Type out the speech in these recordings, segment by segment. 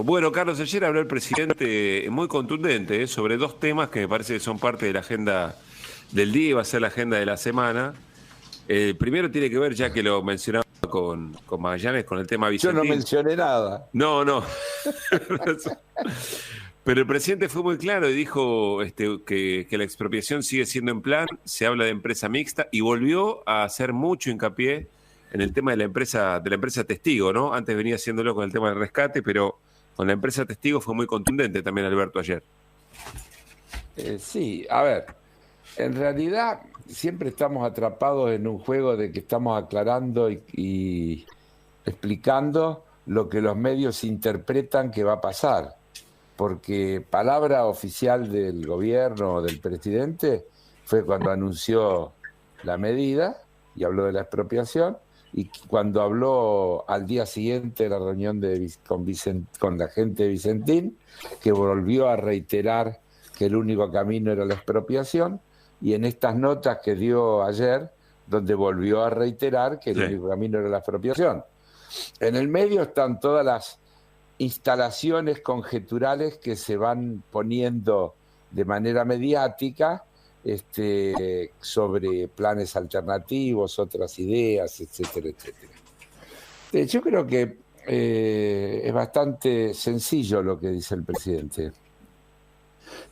Bueno, Carlos, ayer habló el presidente muy contundente, sobre dos temas que me parece que son parte de la agenda del día y va a ser la agenda de la semana. El primero tiene que ver, ya que lo mencionaba con Magallanes, con el tema Yo no Vicentín. mencioné nada. No, no. Pero el presidente fue muy claro y dijo que la expropiación sigue siendo en plan, se habla de empresa mixta y volvió a hacer mucho hincapié en el tema de la empresa testigo, ¿no? Antes venía haciéndolo con el tema del rescate, pero con la empresa testigo fue muy contundente también Alberto ayer. Sí, a ver, en realidad siempre estamos atrapados en un juego de que estamos aclarando y explicando lo que los medios interpretan que va a pasar, porque palabra oficial del gobierno o del presidente fue cuando anunció la medida y habló de la expropiación, y cuando habló al día siguiente de la reunión con la gente de Vicentín, que volvió a reiterar que el único camino era la expropiación, y en estas notas que dio ayer, donde volvió a reiterar que el Sí. único camino era la expropiación. En el medio están todas las instalaciones conjeturales que se van poniendo de manera mediática sobre planes alternativos, otras ideas, etcétera, etcétera. Yo creo que es bastante sencillo lo que dice el presidente.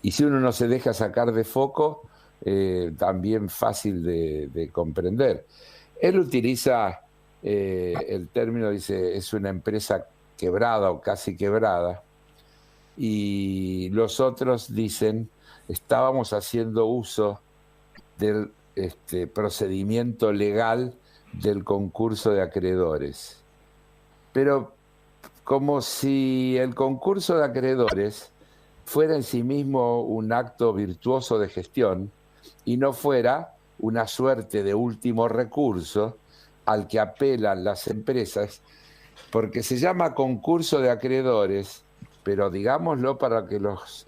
Y si uno no se deja sacar de foco, también fácil de comprender. Él utiliza el término, dice, es una empresa quebrada o casi quebrada, y los otros dicen, estábamos haciendo uso del procedimiento legal del concurso de acreedores. Pero como si el concurso de acreedores fuera en sí mismo un acto virtuoso de gestión y no fuera una suerte de último recurso al que apelan las empresas, porque se llama concurso de acreedores, pero digámoslo para que los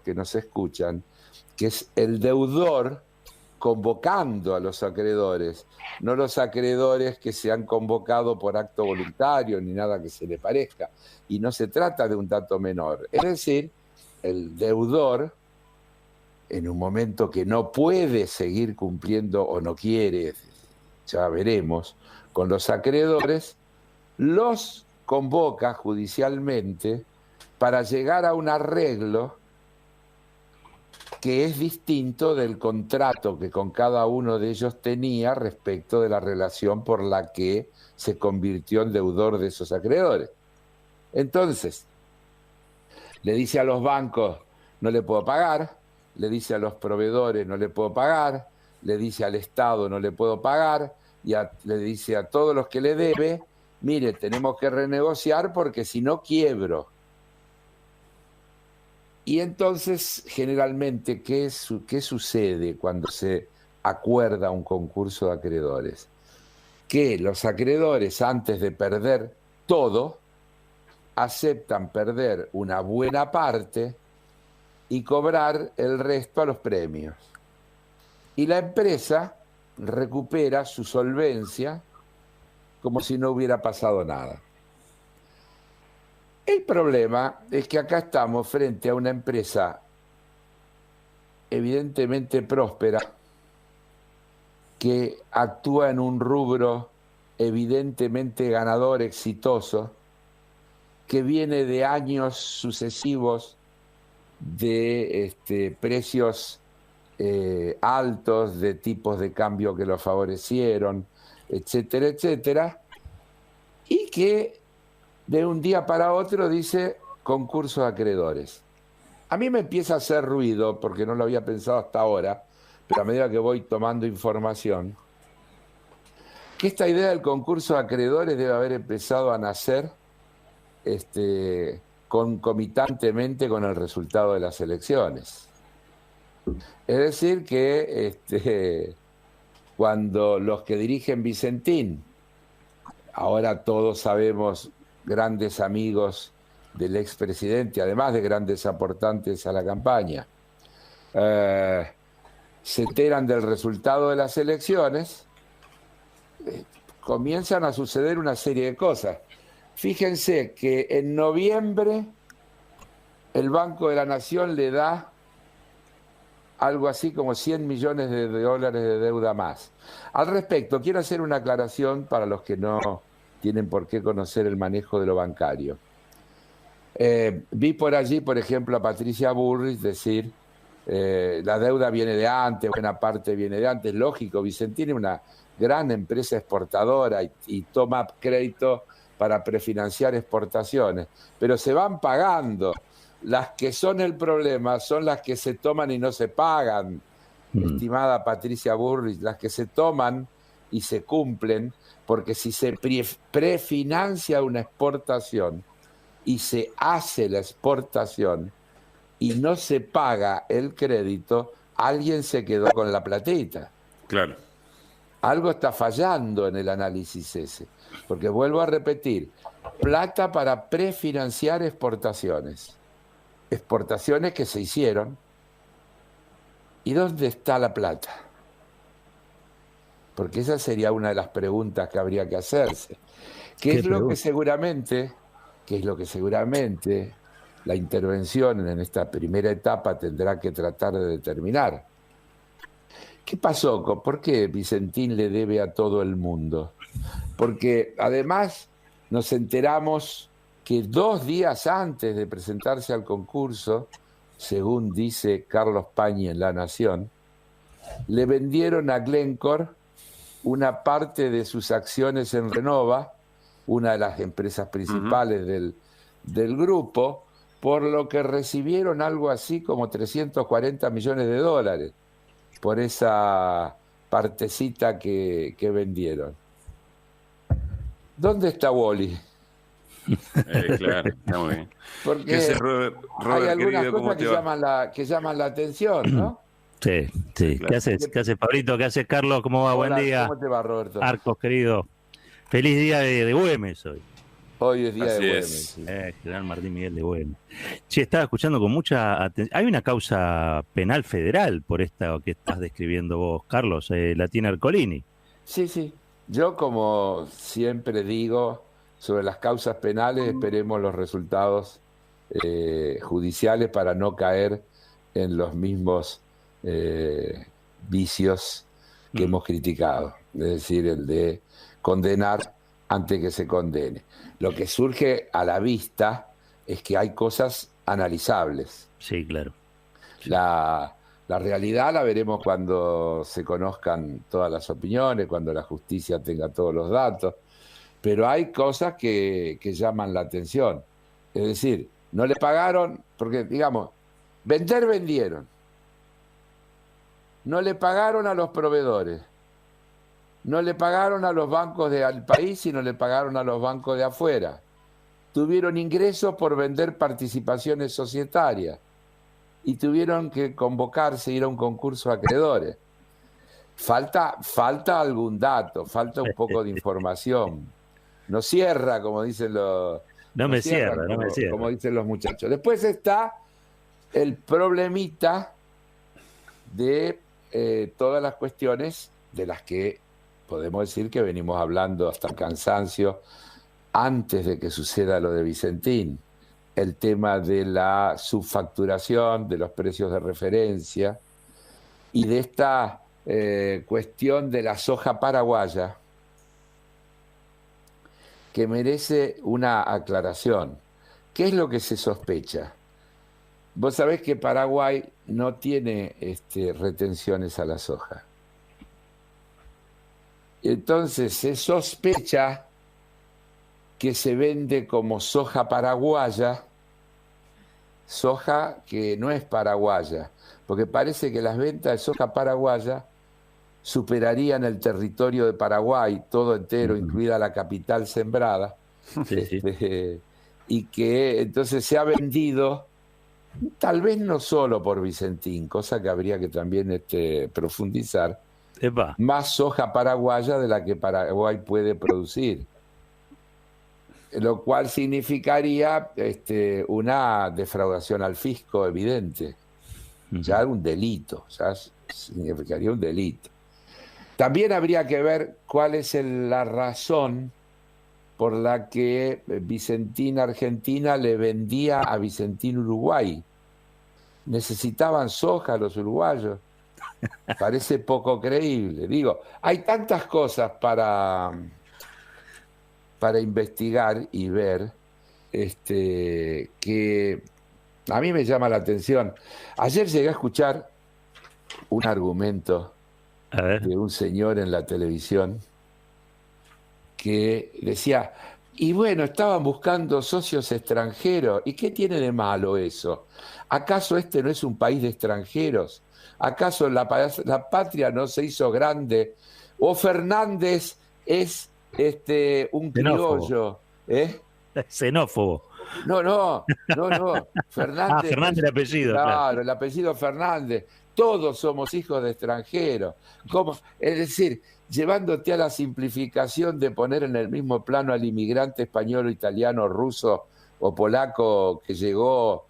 que nos escuchan, que es el deudor convocando a los acreedores, no los acreedores que se han convocado por acto voluntario ni nada que se le parezca. Y no se trata de un dato menor. Es decir, el deudor, en un momento que no puede seguir cumpliendo o no quiere, ya veremos, con los acreedores, los convoca judicialmente para llegar a un arreglo que es distinto del contrato que con cada uno de ellos tenía respecto de la relación por la que se convirtió en deudor de esos acreedores. Entonces, le dice a los bancos, no le puedo pagar, le dice a los proveedores, no le puedo pagar, le dice al Estado, no le puedo pagar, y le dice a todos los que le debe, mire, tenemos que renegociar porque si no quiebro. Y entonces, generalmente, ¿qué sucede cuando se acuerda un concurso de acreedores? Que los acreedores, antes de perder todo, aceptan perder una buena parte y cobrar el resto a los premios. Y la empresa recupera su solvencia como si no hubiera pasado nada. El problema es que acá estamos frente a una empresa evidentemente próspera que actúa en un rubro evidentemente ganador, exitoso, que viene de años sucesivos de precios altos, de tipos de cambio que lo favorecieron, etcétera, etcétera, y que de un día para otro dice concurso de acreedores. A mí me empieza a hacer ruido, porque no lo había pensado hasta ahora, pero a medida que voy tomando información, que esta idea del concurso de acreedores debe haber empezado a nacer concomitantemente con el resultado de las elecciones. Es decir, que cuando los que dirigen Vicentín, ahora todos sabemos, grandes amigos del expresidente, además de grandes aportantes a la campaña, se enteran del resultado de las elecciones, comienzan a suceder una serie de cosas. Fíjense que en noviembre el Banco de la Nación le da algo así como 100 millones de dólares de deuda más. Al respecto, quiero hacer una aclaración para los que no tienen por qué conocer el manejo de lo bancario. Vi por allí, por ejemplo, a Patricia Bullrich decir, la deuda viene de antes, buena parte viene de antes. Lógico, Vicentín es una gran empresa exportadora y toma crédito para prefinanciar exportaciones, pero se van pagando. Las que son el problema son las que se toman y no se pagan, estimada Patricia Bullrich, las que se toman y se cumplen, porque si se prefinancia una exportación y se hace la exportación y no se paga el crédito, alguien se quedó con la platita. Claro. Algo está fallando en el análisis ese, porque vuelvo a repetir, plata para prefinanciar exportaciones que se hicieron. ¿Y dónde está la plata? Porque esa sería una de las preguntas que habría que hacerse. ¿Qué es lo que seguramente la intervención en esta primera etapa tendrá que tratar de determinar? ¿Qué pasó? ¿Por qué Vicentín le debe a todo el mundo? Porque además nos enteramos que 2 días antes de presentarse al concurso, según dice Carlos Pañi en La Nación, le vendieron a Glencore una parte de sus acciones en Renova, una de las empresas principales del grupo, por lo que recibieron algo así como 340 millones de dólares por esa partecita que vendieron. ¿Dónde está Wally? Claro, está muy bien. Porque Robert, hay algunas cosas que llaman la atención, ¿no? Sí. Claro. ¿Qué haces, Pablito? ¿Qué haces, Carlos? ¿Cómo va? Hola, buen día. ¿cómo te va, Roberto? Arcos, querido. Feliz día de Güemes hoy. Hoy es día Así de Güemes. Sí. General Martín Miguel de Güemes. Che, estaba escuchando con mucha atención. Hay una causa penal federal por esta que estás describiendo vos, Carlos, la tiene Ercolini. Sí. Yo, como siempre digo, sobre las causas penales, esperemos los resultados judiciales para no caer en los mismos vicios que hemos criticado. Es decir, el de condenar antes que se condene. Lo que surge a la vista es que hay cosas analizables. Sí, claro. Sí. La realidad la veremos cuando se conozcan todas las opiniones, cuando la justicia tenga todos los datos, pero hay cosas que llaman la atención. Es decir, no le pagaron, porque digamos, vendieron. No le pagaron a los proveedores. No le pagaron a los bancos del país, sino le pagaron a los bancos de afuera. Tuvieron ingresos por vender participaciones societarias y tuvieron que convocarse, ir a un concurso de acreedores. Falta algún dato, falta un poco de información. No cierra, como dicen los... No me cierra. Como dicen los muchachos. Después está el problemita de todas las cuestiones de las que podemos decir que venimos hablando hasta el cansancio antes de que suceda lo de Vicentín. El tema de la subfacturación, de los precios de referencia y de esta cuestión de la soja paraguaya, que merece una aclaración. ¿Qué es lo que se sospecha? Vos sabés que Paraguay no tiene retenciones a la soja. Entonces se sospecha que se vende como soja paraguaya, soja que no es paraguaya, porque parece que las ventas de soja paraguaya superarían el territorio de Paraguay, todo entero, incluida la capital sembrada, y que entonces se ha vendido, tal vez no solo por Vicentín, cosa que habría que también profundizar, más soja paraguaya de la que Paraguay puede producir. Lo cual significaría una defraudación al fisco evidente. Ya un delito, ya significaría un delito. También habría que ver cuál es la razón por la que Vicentín Argentina le vendía a Vicentín Uruguay. Necesitaban soja los uruguayos. Parece poco creíble. Digo, hay tantas cosas para investigar y ver que a mí me llama la atención. Ayer llegué a escuchar un argumento de un señor en la televisión que decía, y bueno, estaban buscando socios extranjeros. ¿Y qué tiene de malo eso? ¿Acaso este no es un país de extranjeros? ¿Acaso la patria no se hizo grande? ¿O Fernández es un criollo? Xenófobo. No. Fernández. Fernández el apellido. Claro, el apellido Fernández. Todos somos hijos de extranjeros. ¿Cómo? Es decir, llevándote a la simplificación de poner en el mismo plano al inmigrante español, italiano, ruso o polaco que llegó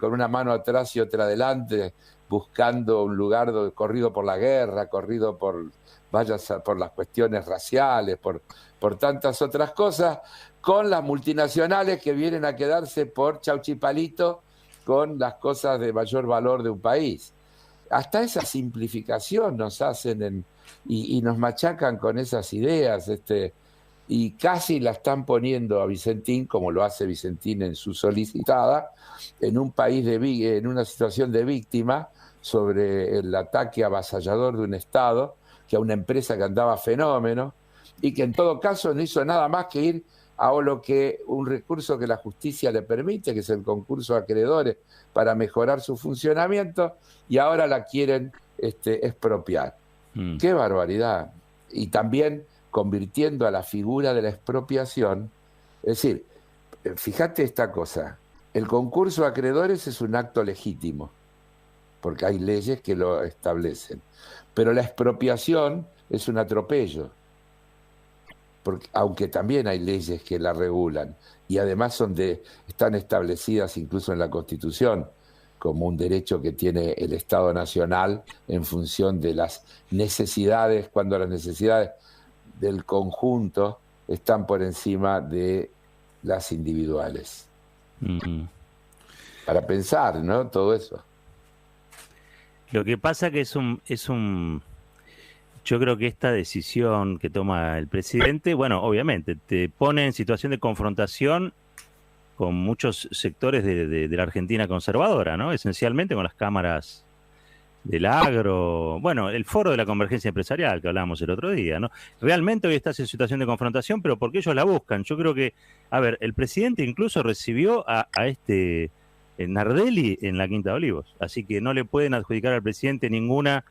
con una mano atrás y otra adelante, buscando un lugar corrido por la guerra, corrido por las cuestiones raciales, por tantas otras cosas, con las multinacionales que vienen a quedarse por chauchipalito con las cosas de mayor valor de un país. Hasta esa simplificación nos hacen y nos machacan con esas ideas, y casi la están poniendo a Vicentín, como lo hace Vicentín en su solicitada, en un país en una situación de víctima sobre el ataque avasallador de un Estado, que a una empresa que andaba fenómeno, y que en todo caso no hizo nada más que ir a un recurso que la justicia le permite, que es el concurso de acreedores, para mejorar su funcionamiento, y ahora la quieren expropiar. ¡Qué barbaridad! Y también convirtiendo a la figura de la expropiación, es decir, fíjate esta cosa, el concurso de acreedores es un acto legítimo, porque hay leyes que lo establecen, pero la expropiación es un atropello, porque, aunque también hay leyes que la regulan, y además están establecidas incluso en la Constitución, como un derecho que tiene el Estado Nacional en función de las necesidades, cuando las necesidades del conjunto están por encima de las individuales. Para pensar, ¿no? Todo eso. Lo que pasa que yo creo que esta decisión que toma el presidente, bueno, obviamente, te pone en situación de confrontación con muchos sectores de la Argentina conservadora, ¿no? Esencialmente con las cámaras del agro, bueno, el foro de la convergencia empresarial que hablábamos el otro día, ¿no? Realmente hoy estás en situación de confrontación, pero porque ellos la buscan. Yo creo que, a ver, el presidente incluso recibió a Nardelli en la Quinta de Olivos, así que no le pueden adjudicar al presidente ninguna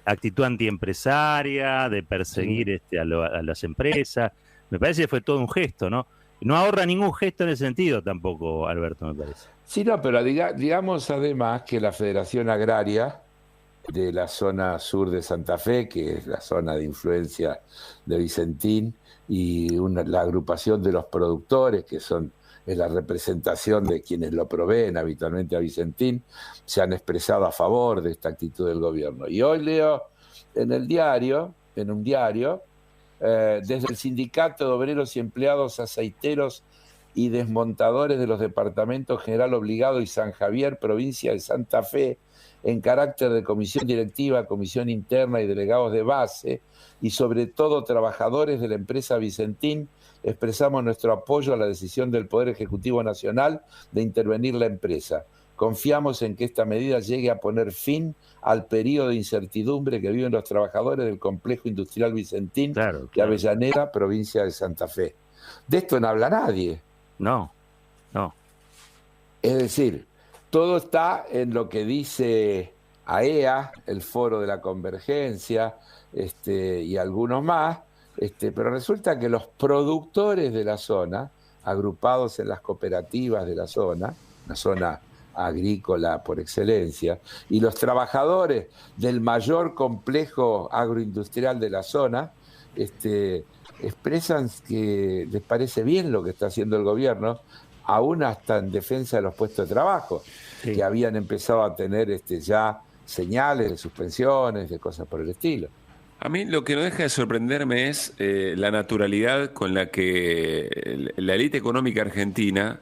actitud antiempresaria, de perseguir a las empresas. Me parece que fue todo un gesto, ¿no? No ahorra ningún gesto en ese sentido tampoco, Alberto, me parece. Sí, no, pero digamos además que la Federación Agraria de la zona sur de Santa Fe, que es la zona de influencia de Vicentín, y la agrupación de los productores, que es la representación de quienes lo proveen habitualmente a Vicentín, se han expresado a favor de esta actitud del gobierno. Y hoy leo en un diario, desde el Sindicato de Obreros y Empleados Aceiteros y Desmontadores de los Departamentos General Obligado y San Javier, provincia de Santa Fe, en carácter de comisión directiva, comisión interna y delegados de base, y sobre todo trabajadores de la empresa Vicentín, expresamos nuestro apoyo a la decisión del Poder Ejecutivo Nacional de intervenir la empresa. Confiamos en que esta medida llegue a poner fin al periodo de incertidumbre que viven los trabajadores del complejo industrial Vicentín de Avellaneda, provincia de Santa Fe. De esto no habla nadie. No. Es decir, todo está en lo que dice AEA, el Foro de la Convergencia, y algunos más, pero resulta que los productores de la zona, agrupados en las cooperativas de la zona, una zona agrícola por excelencia, y los trabajadores del mayor complejo agroindustrial de la zona, expresan que les parece bien lo que está haciendo el gobierno, aún hasta en defensa de los puestos de trabajo, que habían empezado a tener ya señales de suspensiones, de cosas por el estilo. A mí lo que no deja de sorprenderme es la naturalidad con la que la élite económica argentina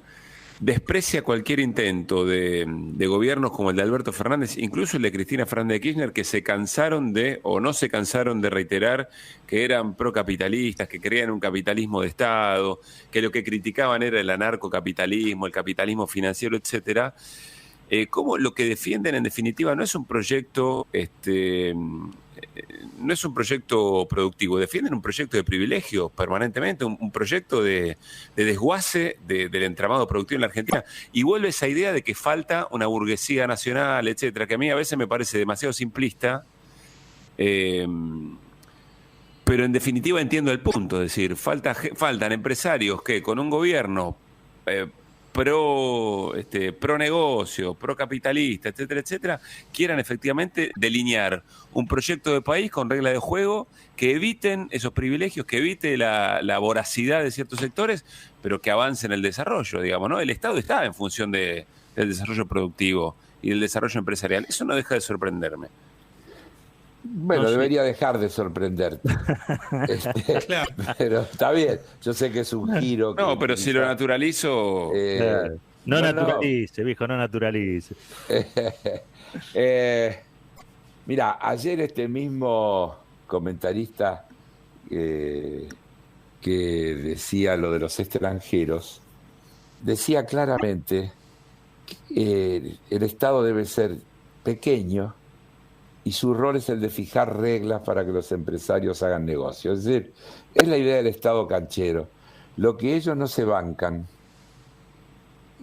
desprecia cualquier intento de gobiernos como el de Alberto Fernández, incluso el de Cristina Fernández de Kirchner, que se cansaron o no se cansaron de reiterar que eran procapitalistas, que creían un capitalismo de Estado, que lo que criticaban era el anarcocapitalismo, el capitalismo financiero, etcétera. Cómo lo que defienden en definitiva no es un proyecto, no es un proyecto productivo, defienden un proyecto de privilegio permanentemente, un proyecto de desguace del entramado productivo en la Argentina, y vuelve esa idea de que falta una burguesía nacional, etcétera, que a mí a veces me parece demasiado simplista, pero en definitiva entiendo el punto, es decir, faltan empresarios que con un gobierno pro negocio, pro capitalista, etcétera, etcétera, quieran efectivamente delinear un proyecto de país con reglas de juego que eviten esos privilegios, que evite la voracidad de ciertos sectores, pero que avancen el desarrollo, digamos, ¿no? El Estado está en función del desarrollo productivo y del desarrollo empresarial. Eso no deja de sorprenderme. Bueno, debería dejar de sorprenderte. Claro. Pero está bien, yo sé que es un giro. No, pero si lo naturalizo... Claro. No naturalice, viejo, no naturalice. Mira, ayer este mismo comentarista que decía lo de los extranjeros, decía claramente que el Estado debe ser pequeño y su rol es el de fijar reglas para que los empresarios hagan negocios. Es decir, es la idea del Estado canchero. Lo que ellos no se bancan,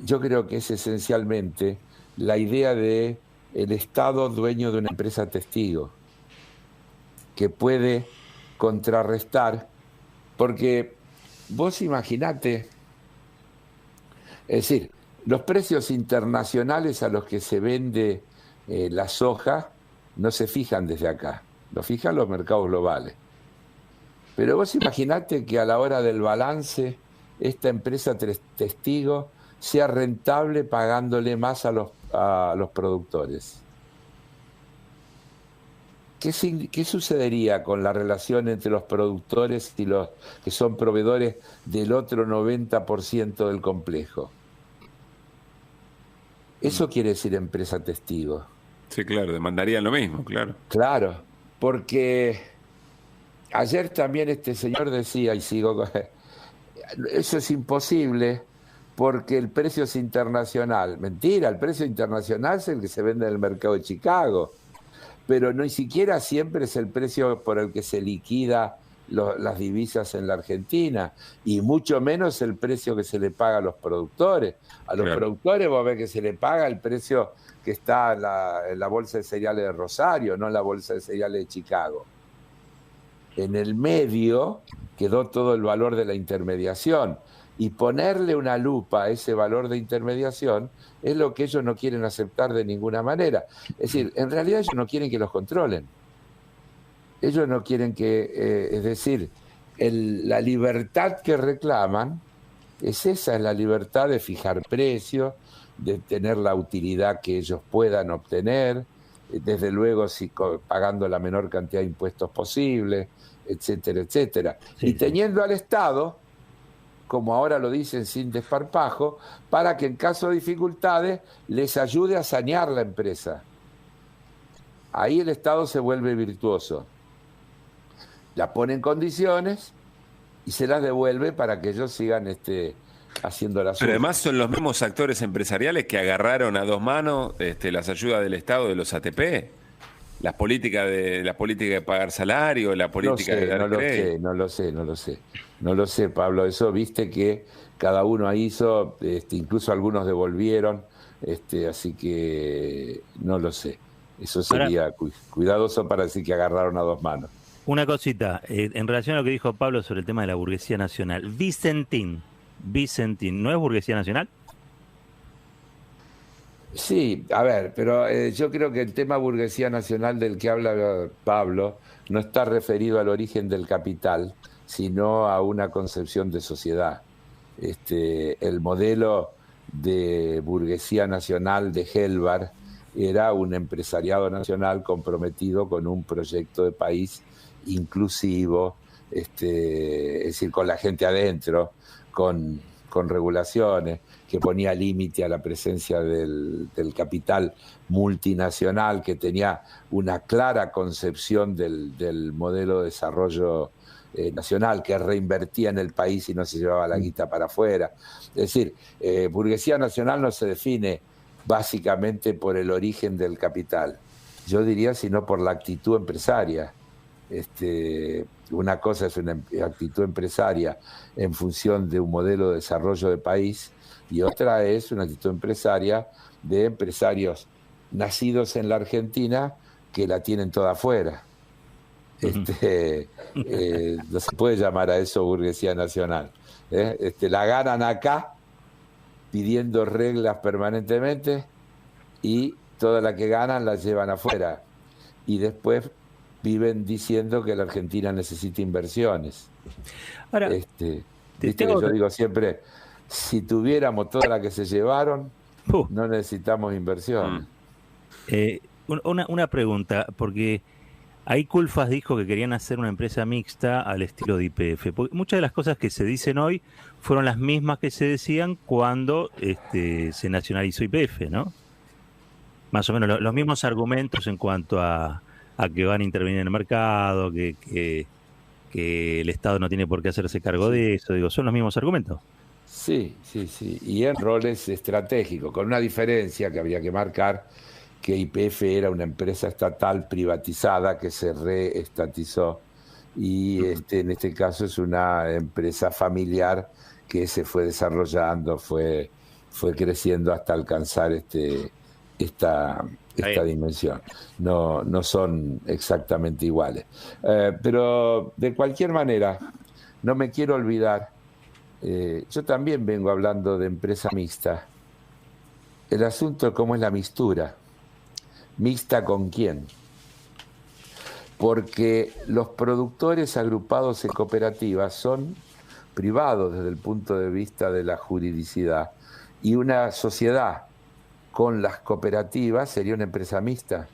yo creo que es esencialmente la idea de el Estado dueño de una empresa testigo, que puede contrarrestar, porque vos imaginate, es decir, los precios internacionales a los que se vende la soja no se fijan desde acá, lo fijan los mercados globales. Pero vos imaginate que a la hora del balance esta empresa testigo sea rentable pagándole más a los productores. ¿Qué sucedería con la relación entre los productores y los que son proveedores del otro 90% del complejo? Eso quiere decir empresa testigo. Sí, claro, demandarían lo mismo, claro. Claro, porque ayer también este señor decía, y sigo con... Eso es imposible porque el precio es internacional. Mentira, el precio internacional es el que se vende en el mercado de Chicago, pero ni siquiera siempre es el precio por el que se liquida las divisas en la Argentina, y mucho menos el precio que se le paga a los productores. A los productores vos ves que se le paga el precio que está en la bolsa de cereales de Rosario, no en la bolsa de cereales de Chicago. En el medio quedó todo el valor de la intermediación, y ponerle una lupa a ese valor de intermediación es lo que ellos no quieren aceptar de ninguna manera. Es decir, en realidad ellos no quieren que los controlen. Ellos no quieren que, es decir, la libertad que reclaman es la libertad de fijar precios, de tener la utilidad que ellos puedan obtener, desde luego pagando la menor cantidad de impuestos posible, etcétera, etcétera. Sí, y teniendo al Estado, como ahora lo dicen sin desparpajo, para que en caso de dificultades les ayude a sanear la empresa. Ahí el Estado se vuelve virtuoso. La pone en condiciones y se las devuelve para que ellos sigan haciendo la suya. Pero además son los mismos actores empresariales que agarraron a dos manos las ayudas del Estado de los ATP. Las políticas de pagar salario, la política de dar crédito. No lo sé, Pablo. Eso viste que cada uno hizo, incluso algunos devolvieron, así que no lo sé. Eso sería cuidadoso para decir que agarraron a dos manos. Una cosita, en relación a lo que dijo Pablo sobre el tema de la burguesía nacional. Vicentín, ¿no es burguesía nacional? Sí, a ver, pero yo creo que el tema burguesía nacional del que habla Pablo no está referido al origen del capital, sino a una concepción de sociedad. El modelo de burguesía nacional de Helvar era un empresariado nacional comprometido con un proyecto de país inclusivo, es decir, con la gente adentro, con regulaciones, que ponía límite a la presencia del capital multinacional, que tenía una clara concepción del modelo de desarrollo nacional, que reinvertía en el país y no se llevaba la guita para afuera. Es decir, burguesía nacional no se define básicamente por el origen del capital, yo diría sino por la actitud empresaria. Una cosa es una actitud empresaria en función de un modelo de desarrollo de país, y otra es una actitud empresaria de empresarios nacidos en la Argentina que la tienen toda afuera. No se puede llamar a eso burguesía nacional. La ganan acá pidiendo reglas permanentemente, y toda la que ganan la llevan afuera, y después viven diciendo que la Argentina necesita inversiones. Ahora, viste que yo digo siempre, si tuviéramos toda la que se llevaron, no necesitamos inversiones. Una pregunta, porque ahí Culfas dijo que querían hacer una empresa mixta al estilo de YPF. Porque muchas de las cosas que se dicen hoy fueron las mismas que se decían cuando se nacionalizó YPF, ¿no? Más o menos los mismos argumentos en cuanto a que van a intervenir en el mercado, que el Estado no tiene por qué hacerse cargo de eso. Digo, son los mismos argumentos. Sí. Y en roles estratégicos, con una diferencia que habría que marcar, que YPF era una empresa estatal privatizada que se reestatizó, y en este caso es una empresa familiar que se fue desarrollando, fue creciendo hasta alcanzar esta dimensión. No son exactamente iguales. Pero de cualquier manera, no me quiero olvidar, yo también vengo hablando de empresa mixta. El asunto es cómo es la mixtura. ¿Mixta con quién? Porque los productores agrupados en cooperativas son privados desde el punto de vista de la juridicidad, y una sociedad con las cooperativas sería una empresa mixta.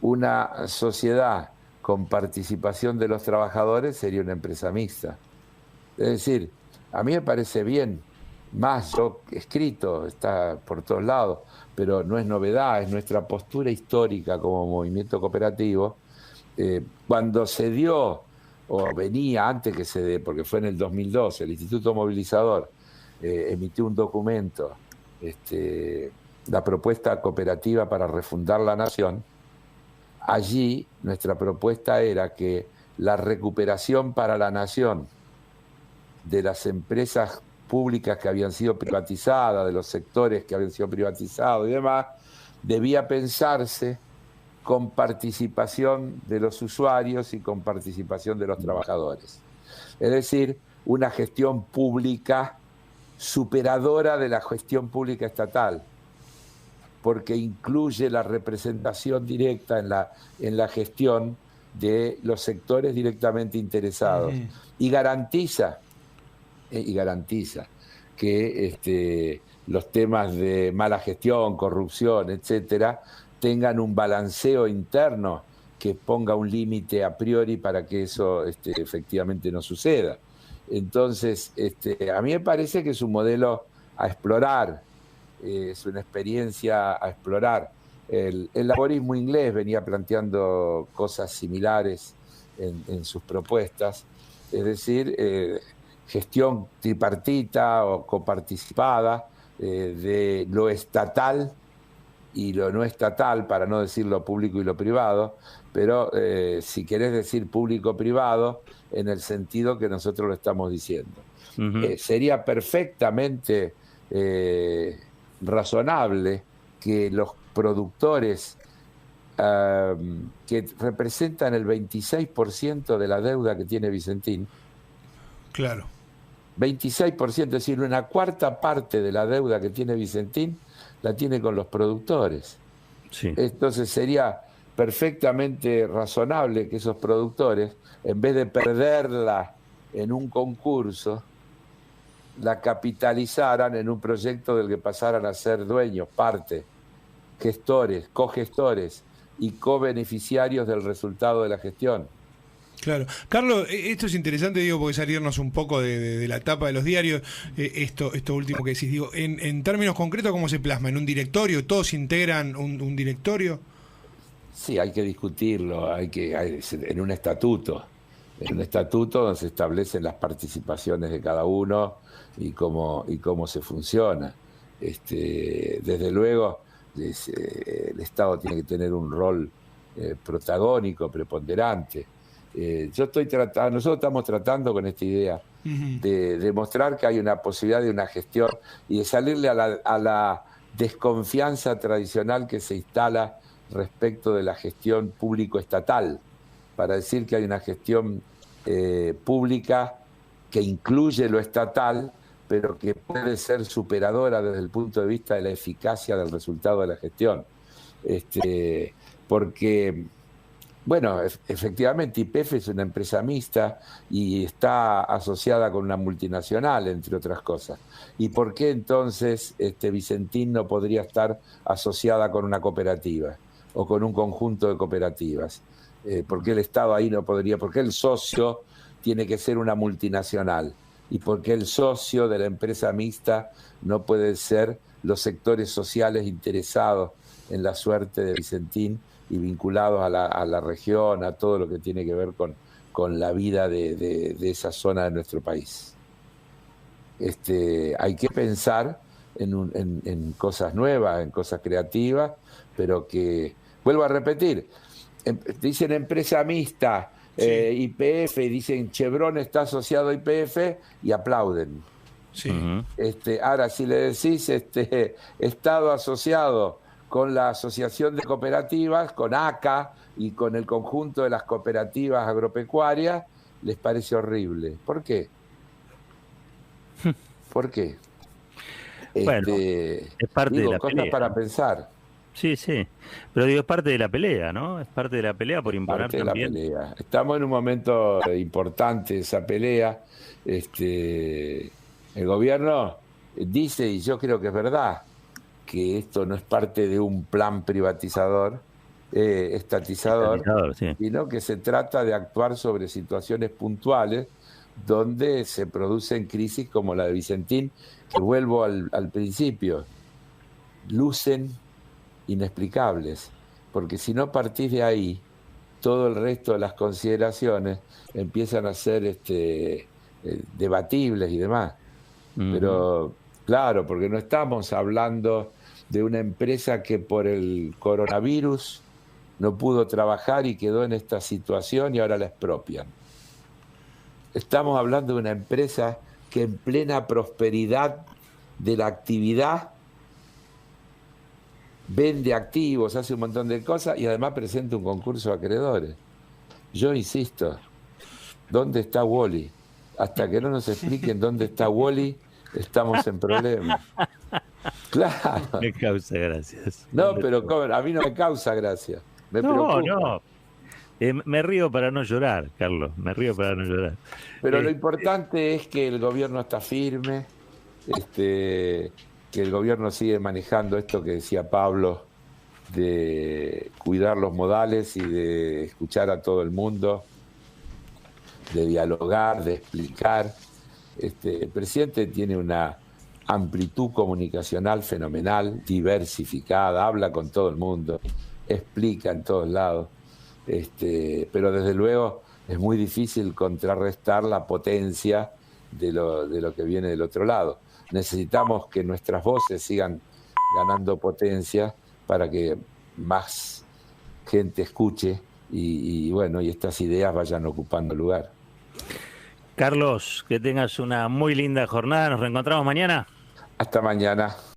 Una sociedad con participación de los trabajadores sería una empresa mixta. Es decir, a mí me parece bien, más yo escrito, está por todos lados, pero no es novedad, es nuestra postura histórica como movimiento cooperativo. Cuando se dio, o venía antes que se dé, porque fue en el 2012, el Instituto Movilizador emitió un documento, la propuesta cooperativa para refundar la nación. Allí nuestra propuesta era que la recuperación para la nación de las empresas públicas que habían sido privatizadas, de los sectores que habían sido privatizados y demás, debía pensarse con participación de los usuarios y con participación de los trabajadores. Es decir, una gestión pública superadora de la gestión pública estatal, porque incluye la representación directa en la gestión de los sectores directamente interesados, y garantiza que los temas de mala gestión, corrupción, etcétera, tengan un balanceo interno que ponga un límite a priori para que eso efectivamente no suceda. Entonces, a mí me parece que es un modelo a explorar, es una experiencia a explorar. El laborismo inglés venía planteando cosas similares en sus propuestas, es decir, gestión tripartita o coparticipada de lo estatal y lo no estatal, para no decir lo público y lo privado, pero si querés decir público-privado, en el sentido que nosotros lo estamos diciendo. Sería perfectamente razonable que los productores que representan el 26% de la deuda que tiene Vicentín, claro, 26%, es decir, una cuarta parte de la deuda que tiene Vicentín la tiene con los productores. Sí. Entonces sería perfectamente razonable que esos productores, en vez de perderla en un concurso, la capitalizaran en un proyecto del que pasaran a ser dueños, parte, gestores, cogestores y cobeneficiarios del resultado de la gestión. Claro. Carlos, esto es interesante, digo, porque salirnos un poco de la tapa de los diarios, esto último que decís, digo, en términos concretos, ¿cómo se plasma? ¿En un directorio? ¿Todos integran un directorio? Sí, hay que discutirlo, en un estatuto. En un estatuto donde se establecen las participaciones de cada uno y cómo se funciona. Desde luego, el Estado tiene que tener un rol protagónico, preponderante. Nosotros estamos tratando con esta idea de demostrar que hay una posibilidad de una gestión y de salirle a la desconfianza tradicional que se instala respecto de la gestión público-estatal, para decir que hay una gestión pública que incluye lo estatal, pero que puede ser superadora desde el punto de vista de la eficacia del resultado de la gestión. Porque, bueno, efectivamente YPF es una empresa mixta y está asociada con una multinacional, entre otras cosas. ¿Y por qué entonces Vicentín no podría estar asociada con una cooperativa o con un conjunto de cooperativas? ¿Por qué el Estado ahí no podría? ¿Por qué el socio tiene que ser una multinacional? ¿Y por qué el socio de la empresa mixta no puede ser los sectores sociales interesados en la suerte de Vicentín y vinculados a la región, a todo lo que tiene que ver con la vida de esa zona de nuestro país? Hay que pensar en cosas nuevas, en cosas creativas, pero que, vuelvo a repetir, dicen empresa mixta, Sí. YPF, dicen Chevron está asociado a YPF y aplauden. Sí. Ahora, si le decís Estado asociado con la Asociación de Cooperativas, con ACA y con el conjunto de las cooperativas agropecuarias, les parece horrible. ¿Por qué? ¿Por qué? Bueno, es parte de la cosas pelea, para ¿no? pensar. Sí, sí. Pero digo, es parte de la pelea, ¿no? Es parte de la pelea por imponer Parte de también. la pelea. Estamos en un momento importante de esa pelea. El gobierno dice, y yo creo que es verdad, que esto no es parte de un plan privatizador, estatizador, Estatizador, sí. sino que se trata de actuar sobre situaciones puntuales donde se producen crisis como la de Vicentín, que vuelvo al principio, lucen inexplicables, porque si no partís de ahí, todo el resto de las consideraciones empiezan a ser debatibles y demás. Pero claro, porque no estamos hablando de una empresa que por el coronavirus no pudo trabajar y quedó en esta situación y ahora la expropian. Estamos hablando de una empresa que en plena prosperidad de la actividad vende activos, hace un montón de cosas y además presenta un concurso de acreedores. Yo insisto, ¿dónde está Wally? Hasta que no nos expliquen dónde está Wally, estamos en problemas. Claro. Me causa gracias. No, pero a mí no me causa gracia. Me preocupa. No. Me río para no llorar, Carlos. Me río para no llorar. Pero lo importante es que el gobierno está firme, que el gobierno sigue manejando esto que decía Pablo, de cuidar los modales y de escuchar a todo el mundo, de dialogar, de explicar. El presidente tiene una amplitud comunicacional fenomenal, diversificada, habla con todo el mundo, explica en todos lados, pero desde luego es muy difícil contrarrestar la potencia de lo que viene del otro lado. Necesitamos que nuestras voces sigan ganando potencia para que más gente escuche y estas ideas vayan ocupando lugar. Carlos, que tengas una muy linda jornada. Nos reencontramos mañana. Hasta mañana.